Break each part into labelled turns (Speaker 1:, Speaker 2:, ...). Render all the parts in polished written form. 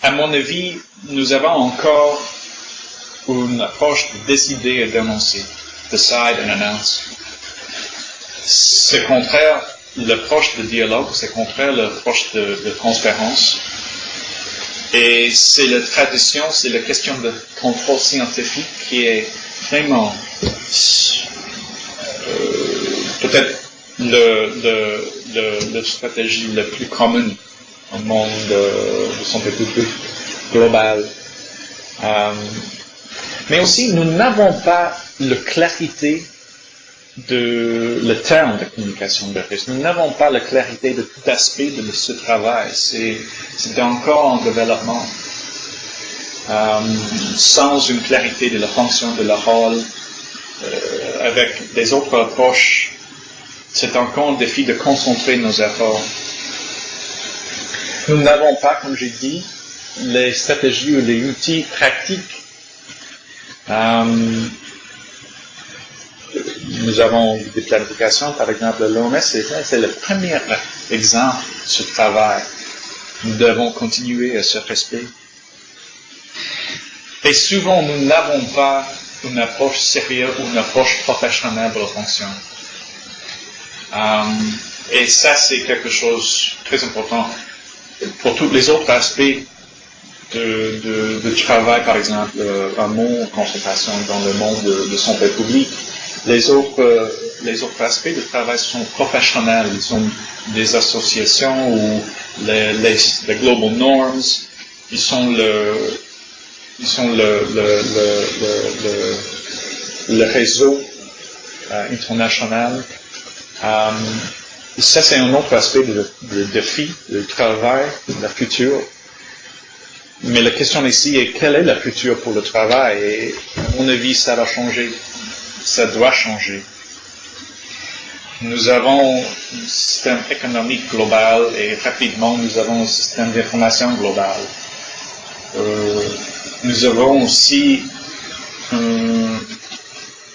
Speaker 1: à mon avis, nous avons encore une approche de décider et d'annoncer. Decide and announce. C'est contraire l'approche de dialogue, c'est contraire l'approche de transparence. Et c'est la tradition, c'est la question de contrôle scientifique qui est vraiment peut-être la stratégie la plus commune au monde de santé publique globale. Mais aussi, nous n'avons pas la clarité de le terme de communication de risque. Nous n'avons pas la clarité de tout aspect de ce travail. C'est encore en développement. Sans une clarité de la fonction, de leur rôle, avec des autres approches, c'est encore un défi de concentrer nos efforts. Nous n'avons pas, comme j'ai dit, les stratégies ou les outils pratiques. Nous avons des planifications, par exemple, l'OMS, c'est le premier exemple de ce travail. Nous devons continuer à ce respect. Et souvent, nous n'avons pas une approche sérieuse ou une approche professionnelle de la fonction. Et ça, c'est quelque chose de très important. Pour tous les autres aspects de travail, par exemple, un mot, consultation dans le monde de santé publique, les autres aspects de travail sont professionnels. Ils sont des associations ou les global norms. Ils sont le réseau international. Ça, c'est un autre aspect de défi, du travail, de la future. Mais la question ici est quelle est la future pour le travail? Et à mon avis, ça va changer. Ça doit changer. Nous avons un système économique global et rapidement, nous avons un système d'information global. Nous avons aussi un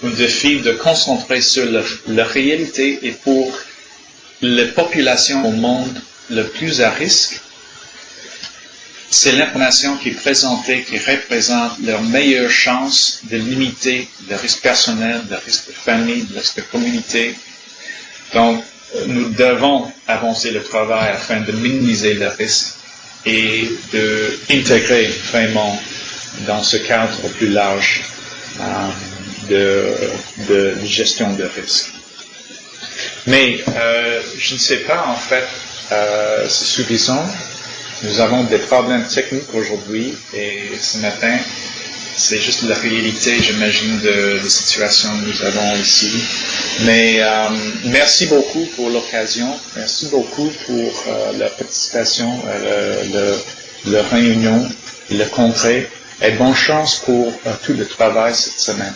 Speaker 1: défi de concentrer sur la réalité et pour les populations au monde le plus à risque, c'est l'information qui est présentée, qui représente leur meilleure chance de limiter le risque personnel, le risque de famille, le risque de communauté. Donc, nous devons avancer le travail afin de minimiser le risque et d'intégrer vraiment dans ce cadre plus large de gestion de risque. Mais je ne sais pas, en fait, c'est suffisant. Nous avons des problèmes techniques aujourd'hui et ce matin, c'est juste la réalité, j'imagine, de la situation que nous avons ici. Mais merci beaucoup pour l'occasion. Merci beaucoup pour la participation à la réunion, le congrès. Et bonne chance pour tout le travail cette semaine.